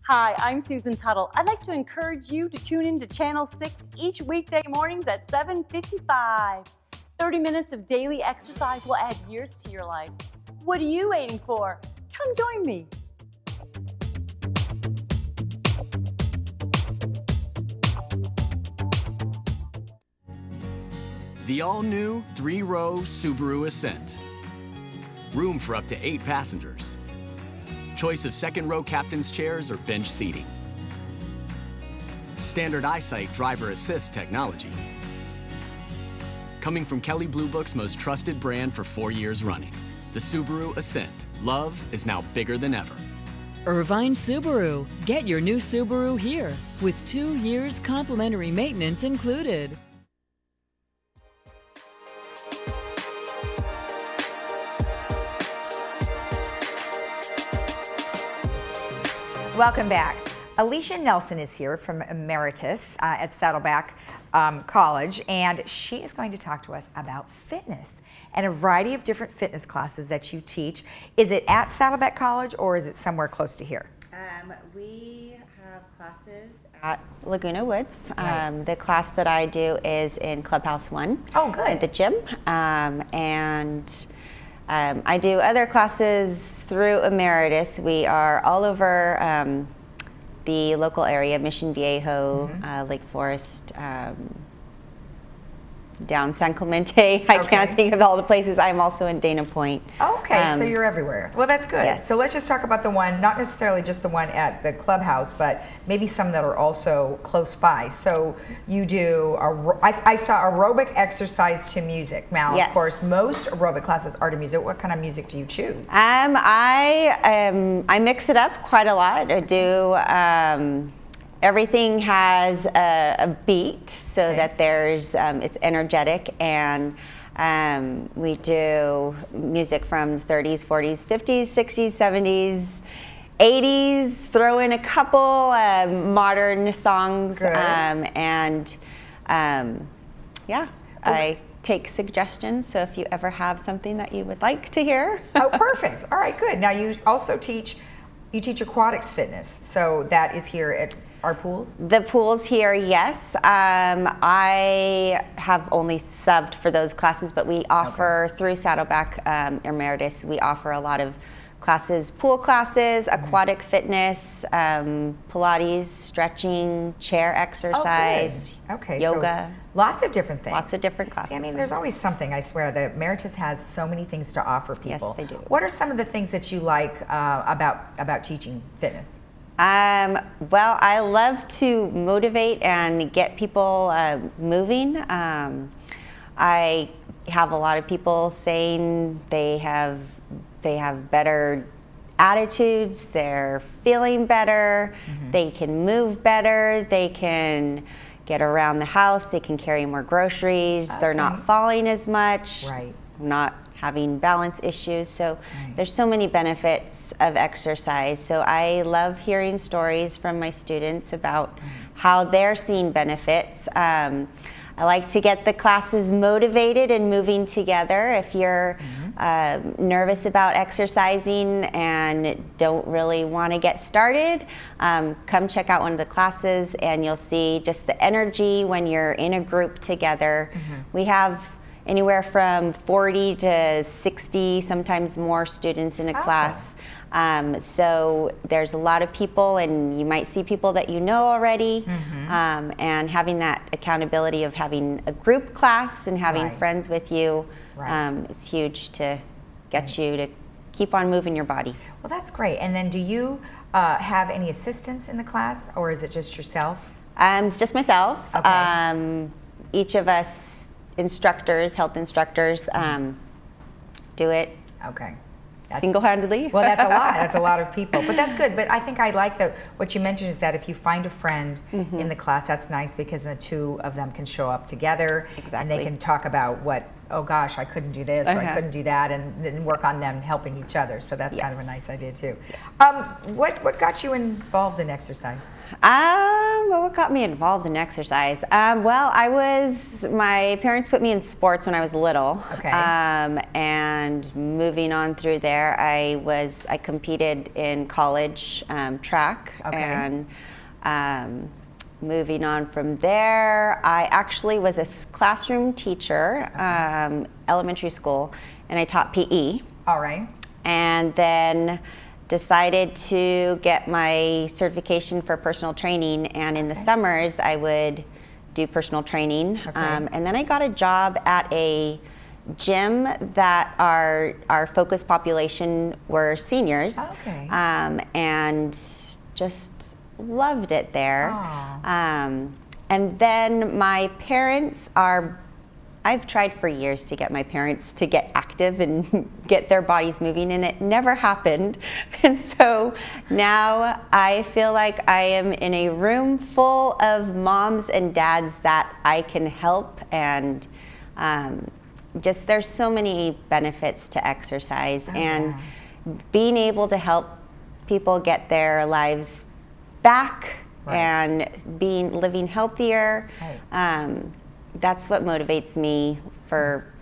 Hi, I'm Susan Tuttle. I'd like to encourage you to tune in to Channel 6 each weekday mornings at 7:55. 30 minutes of daily exercise will add years to your life. What are you waiting for? Come join me. The all-new 3-row Subaru Ascent. Room for up to 8 passengers. Choice of second-row captain's chairs or bench seating. Standard EyeSight driver assist technology. Coming from Kelley Blue Book's most trusted brand for 4 years running. The Subaru Ascent. Love is now bigger than ever. Irvine Subaru. Get your new Subaru here with 2 years complimentary maintenance included. Welcome back. Alicia Nelson is here from Emeritus at Saddleback College, and she is going to talk to us about fitness and a variety of different fitness classes that you teach. Is it at Saddleback College or is it somewhere close to here? We have classes at Laguna Woods. The class that I do is in Clubhouse 1. Oh, good. At the gym. I do other classes through Emeritus. We are all over the local area, Mission Viejo, Lake Forest, down San Clemente. I can't think of all the places. I'm also in Dana Point. Okay, so you're everywhere. Well, that's good. Yes. So let's just talk about the one, not necessarily just the one at the clubhouse, but maybe some that are also close by. So you do, I saw aerobic exercise to music. Now, of course, most aerobic classes are to music. What kind of music do you choose? I mix it up quite a lot. I do. Everything has a beat so that there's it's energetic, and we do music from the 30s, 40s, 50s, 60s, 70s, 80s, throw in a couple modern songs, I take suggestions, so if you ever have something that you would like to hear. Oh, perfect. All right, good. Now you also teach aquatics fitness, so that is here at our pools? The pools here, yes. I have only subbed for those classes, but we offer through Saddleback Emeritus, we offer a lot of classes, pool classes, aquatic fitness, Pilates, stretching, chair exercise, yoga. So lots of different things. Lots of different classes. I mean, there's always something, I swear. The Emeritus has so many things to offer people. Yes, they do. What are some of the things that you like about teaching fitness? Well, I love to motivate and get people moving. I have a lot of people saying they have better attitudes, they're feeling better, they can move better, they can get around the house, they can carry more groceries, they're not falling as much, not having balance issues. So there's so many benefits of exercise. So I love hearing stories from my students about how they're seeing benefits. I like to get the classes motivated and moving together. If you're nervous about exercising and don't really want to get started, come check out one of the classes and you'll see just the energy when you're in a group together. We have anywhere from 40 to 60, sometimes more students in a class. So there's a lot of people, and you might see people that you know already, and having that accountability of having a group class and having friends with you is huge to get you to keep on moving your body. Well, that's great. And then do you have any assistants in the class, or is it just yourself? It's just myself. Each of us instructors, health instructors, do it single-handedly. Well, that's a lot. That's a lot of people, but that's good. But I think I like what you mentioned is that if you find a friend in the class, that's nice because the two of them can show up together and they can talk about oh gosh, I couldn't do this or I couldn't do that, and then work on them helping each other. So that's kind of a nice idea too. What got you involved in exercise? What got me involved in exercise? Well, my parents put me in sports when I was little. And moving on through there, I competed in college track. And moving on from there, I actually was a classroom teacher, elementary school, and I taught PE. All right. And then decided to get my certification for personal training, and in the summers I would do personal training. And then I got a job at a gym that our focus population were seniors. And just loved it there. And then my parents I've tried for years to get my parents to get active and get their bodies moving, and it never happened. And so now I feel like I am in a room full of moms and dads that I can help, and just there's so many benefits to exercise, and being able to help people get their lives back and living healthier. That's what motivates me for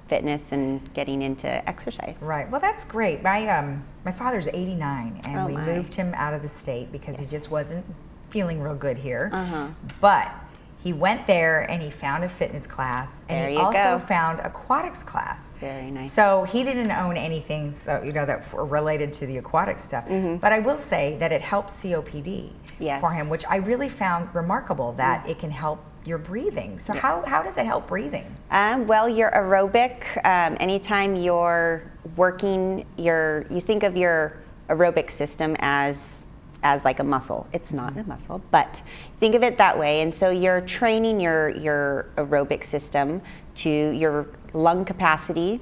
fitness and getting into exercise. Right. Well, that's great. My father's 89, and we moved him out of the state because he just wasn't feeling real good here. But he went there and he found a fitness class, and he also found aquatics class. Very nice. So he didn't own anything, that were related to the aquatic stuff. But I will say that it helps COPD for him, which I really found remarkable that it can help your breathing. So how does it help breathing? Well, your aerobic, anytime you're working, you think of your aerobic system as like a muscle. It's not a muscle, but think of it that way. And so you're training your aerobic system to your lung capacity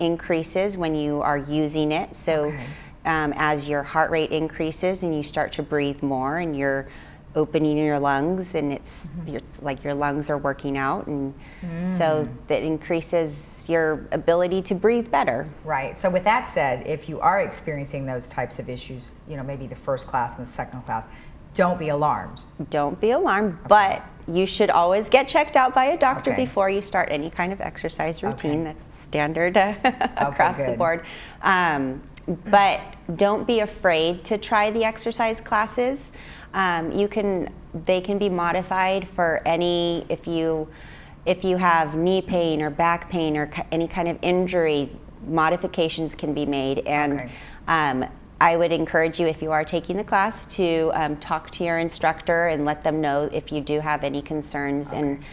increases when you are using it. So as your heart rate increases and you start to breathe more, and you're opening your lungs, and it's like your lungs are working out, and so that increases your ability to breathe better. Right. So with that said, if you are experiencing those types of issues, maybe the first class and the second class, don't be alarmed. Don't be alarmed, but you should always get checked out by a doctor before you start any kind of exercise routine. That's standard across the board. But don't be afraid to try the exercise classes. They can be modified for if you have knee pain or back pain or any kind of injury, modifications can be made. And I would encourage you, if you are taking the class, to talk to your instructor and let them know if you do have any concerns. And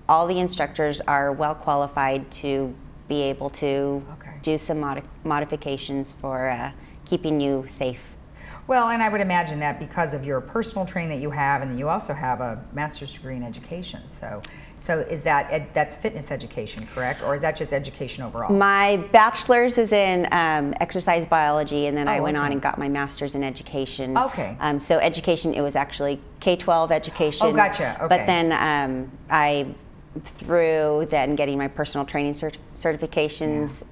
all the instructors are well qualified to be able to do some modifications for keeping you safe. Well, and I would imagine that because of your personal training that you have, and you also have a master's degree in education. So is that's fitness education, correct? Or is that just education overall? My bachelor's is in exercise biology, and then I went on and got my master's in education. So education, it was actually K-12 education. Oh, gotcha. But then through then getting my personal training certifications,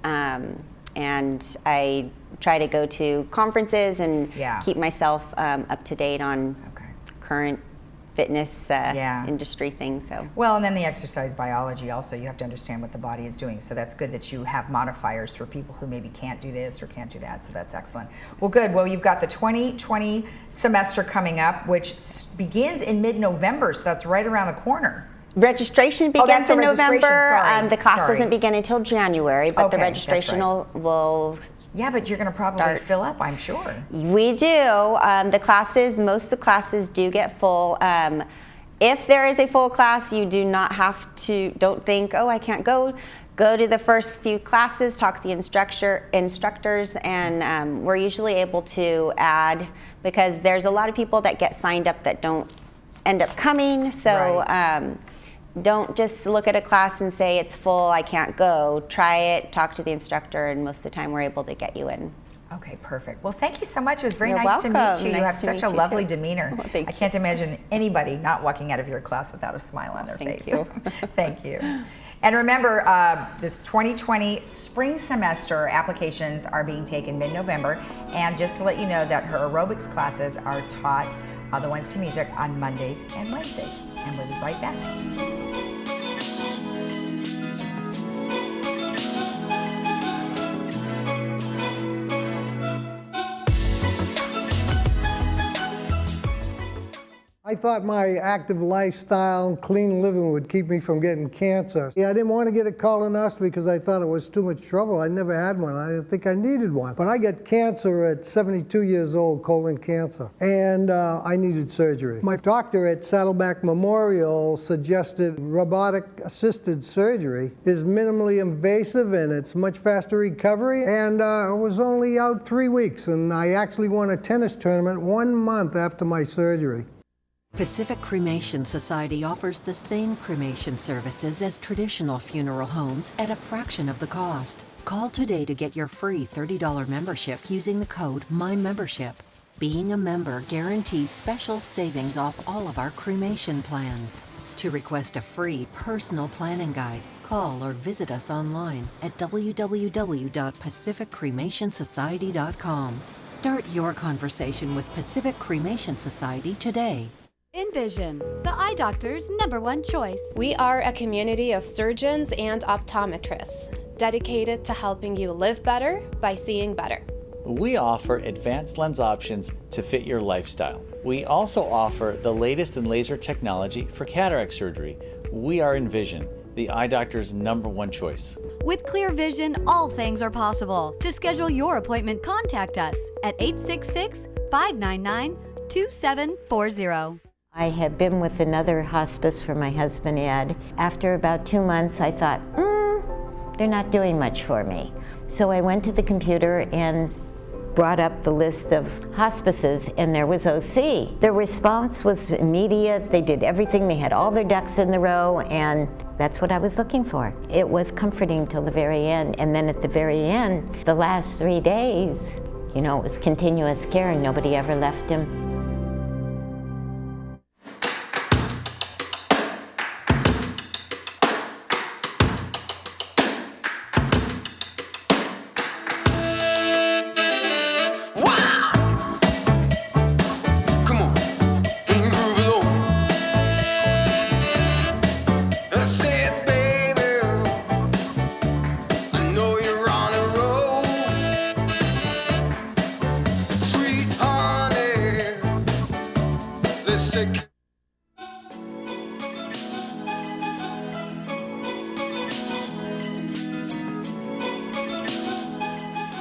and I try to go to conferences and keep myself up to date on current fitness industry things. So well, and then the exercise biology also, you have to understand what the body is doing. So that's good that you have modifiers for people who maybe can't do this or can't do that. So that's excellent. Well, good. Well, you've got the 2020 semester coming up, which begins in mid-November. So that's right around the corner. Registration begins in November. The class doesn't begin until January, but the registration will Yeah, but you're going to probably fill up, I'm sure. We do. Most of the classes do get full. If there is a full class, you do not have to, don't think, oh, I can't go. Go to the first few classes, talk to the instructors, and we're usually able to add, because there's a lot of people that get signed up that don't end up coming. So don't just look at a class and say it's full, I can't go. Try it, talk to the instructor, and most of the time we're able to get you in. Okay, perfect. Well, thank you so much. It was very You're nice to meet welcome. you. You Nice have to such a meet you lovely too. demeanor. Well, thank I can't imagine anybody not walking out of your class without a smile on their face. Thank you. Thank you. And remember, this 2020 spring semester applications are being taken mid-November. And just to let you know that her aerobics classes are taught, the ones to music, on Mondays and Wednesdays. And we'll be right back. I thought my active lifestyle and clean living would keep me from getting cancer. Yeah, I didn't want to get a colonoscopy because I thought it was too much trouble. I never had one. I didn't think I needed one. But I got cancer at 72 years old, colon cancer, and I needed surgery. My doctor at Saddleback Memorial suggested robotic-assisted surgery is minimally invasive and it's much faster recovery, and I was only out 3 weeks, and I actually won a tennis tournament 1 month after my surgery. Pacific Cremation Society offers the same cremation services as traditional funeral homes at a fraction of the cost. Call today to get your free $30 membership using the code MyMembership. Being a member guarantees special savings off all of our cremation plans. To request a free personal planning guide, call or visit us online at www.pacificcremationsociety.com. Start your conversation with Pacific Cremation Society today. Envision, the eye doctor's #1 choice. We are a community of surgeons and optometrists dedicated to helping you live better by seeing better. We offer advanced lens options to fit your lifestyle. We also offer the latest in laser technology for cataract surgery. We are Envision, the eye doctor's #1 choice. With clear vision, all things are possible. To schedule your appointment, contact us at 866-599-2740. I had been with another hospice for my husband, Ed. After about 2 months, I thought, they're not doing much for me. So I went to the computer and brought up the list of hospices, and there was OC. The response was immediate. They did everything. They had all their ducks in the row, and that's what I was looking for. It was comforting till the very end, and then at the very end, the last 3 days, it was continuous care, and nobody ever left him.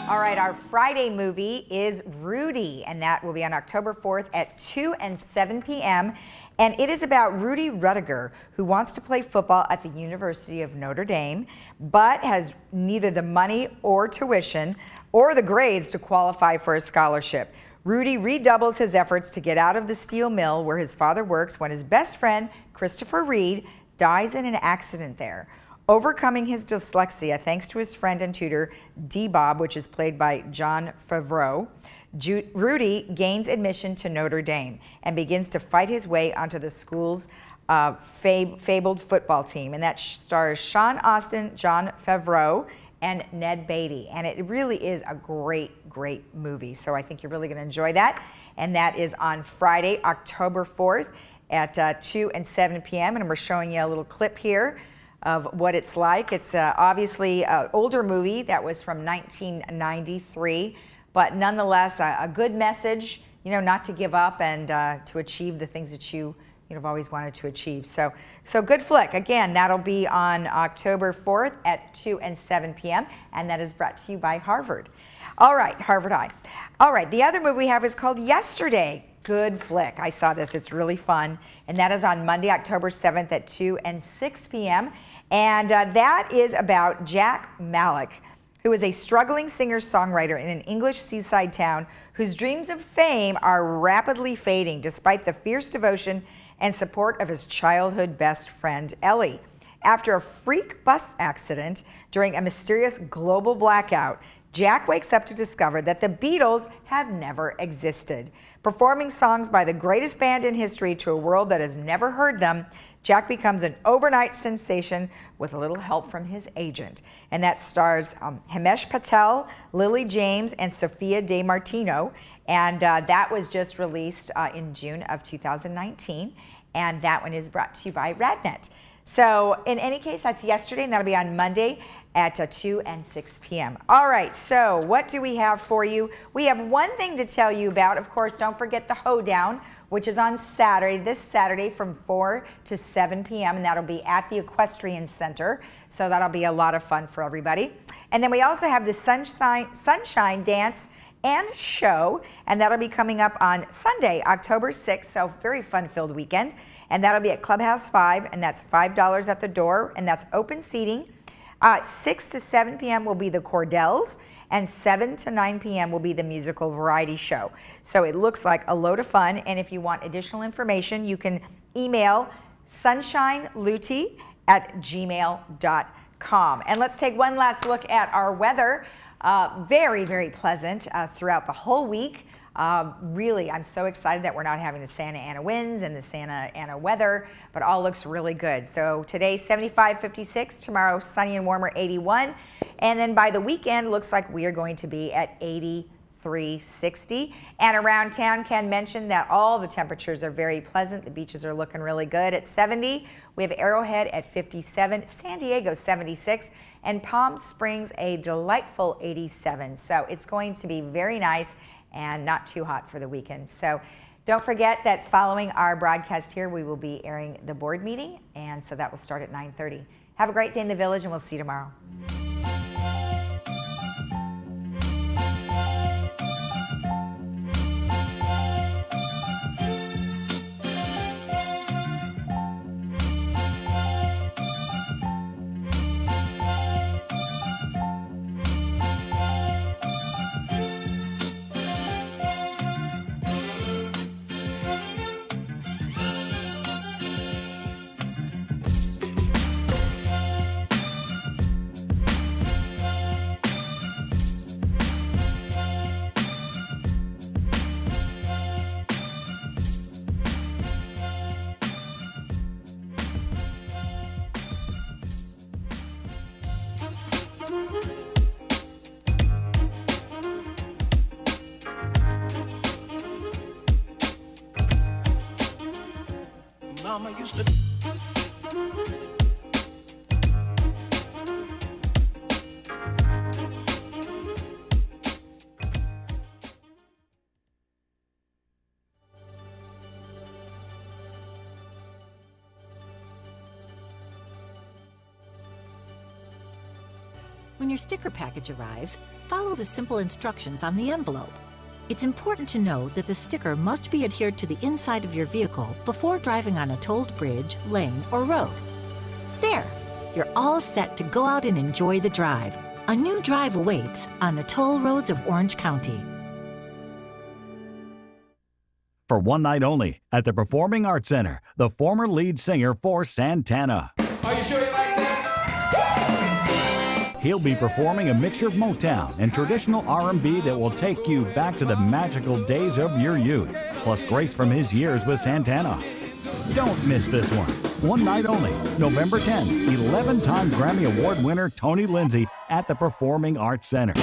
All right, our Friday movie is Rudy, and that will be on October 4th at 2 and 7 p.m. And it is about Rudy Rudiger, who wants to play football at the University of Notre Dame, but has neither the money or tuition or the grades to qualify for a scholarship. Rudy redoubles his efforts to get out of the steel mill where his father works when his best friend, Christopher Reed, dies in an accident there. Overcoming his dyslexia thanks to his friend and tutor, D-Bob, which is played by Jon Favreau, Rudy gains admission to Notre Dame and begins to fight his way onto the school's fabled football team. And that stars Sean Astin, Jon Favreau, and Ned Beatty. And it really is a great, great movie. So I think you're really going to enjoy that. And that is on Friday, October 4th at 2 and 7 p.m. And we're showing you a little clip here of what it's like. It's obviously an older movie that was from 1993, but nonetheless a good message, not to give up and to achieve the things that you have always wanted to achieve. So good flick. Again, that'll be on October 4th at 2 and 7 p.m. and that is brought to you by Harvard. All right, Harvard Eye. All right, the other movie we have is called Yesterday. Good flick. I saw this. It's really fun. And that is on Monday, October 7th at 2 and 6 p.m. And that is about Jack Malik, who is a struggling singer-songwriter in an English seaside town whose dreams of fame are rapidly fading despite the fierce devotion and support of his childhood best friend, Ellie. After a freak bus accident during a mysterious global blackout, Jack wakes up to discover that the Beatles have never existed. Performing songs by the greatest band in history to a world that has never heard them, Jack becomes an overnight sensation with a little help from his agent. And that stars Himesh Patel, Lily James, and Sophia De Martino. And that was just released in June of 2019. And that one is brought to you by RadNet. So in any case, that's yesterday, and that'll be on Monday at 2 and 6 p.m. All right, so what do we have for you? We have one thing to tell you about. Of course, don't forget the hoedown, which is on Saturday, this Saturday from 4 to 7 p.m. and that'll be at the Equestrian Center. So that'll be a lot of fun for everybody. And then we also have the Sunshine Dance and Show, and that'll be coming up on Sunday, October 6th, so very fun-filled weekend. And that'll be at Clubhouse 5, and that's $5 at the door, and that's open seating. 6 to 7 p.m. will be the Cordells, and 7 to 9 p.m. will be the musical variety show. So it looks like a load of fun, and if you want additional information, you can email sunshineluti@gmail.com. And let's take one last look at our weather. Very, very pleasant throughout the whole week. Really, I'm so excited that we're not having the Santa Ana winds and the Santa Ana weather, but all looks really good. So today, 75, 56, tomorrow, sunny and warmer, 81. And then by the weekend, looks like we are going to be at 83, 60. And around town, Ken mentioned that all the temperatures are very pleasant. The beaches are looking really good at 70. We have Arrowhead at 57, San Diego 76, and Palm Springs a delightful 87. So it's going to be very nice and not too hot for the weekend. So don't forget that following our broadcast here, we will be airing the board meeting, and so that will start at 9:30. Have a great day in the village, and we'll see you tomorrow. Mama used to. When your sticker package arrives, follow the simple instructions on the envelope. It's important to know that the sticker must be adhered to the inside of your vehicle before driving on a tolled bridge, lane, or road. There, you're all set to go out and enjoy the drive. A new drive awaits on the toll roads of Orange County. For one night only at the Performing Arts Center, the former lead singer for Santana. Are you sure you like that? He'll be performing a mixture of Motown and traditional R&B that will take you back to the magical days of your youth, plus greats from his years with Santana. Don't miss this one. One night only, November 10, 11-time Grammy Award winner Tony Lindsay at the Performing Arts Center.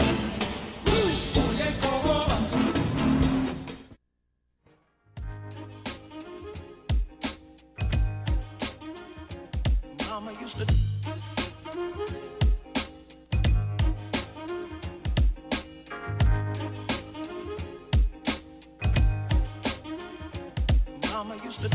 Mama used to. Mama used to.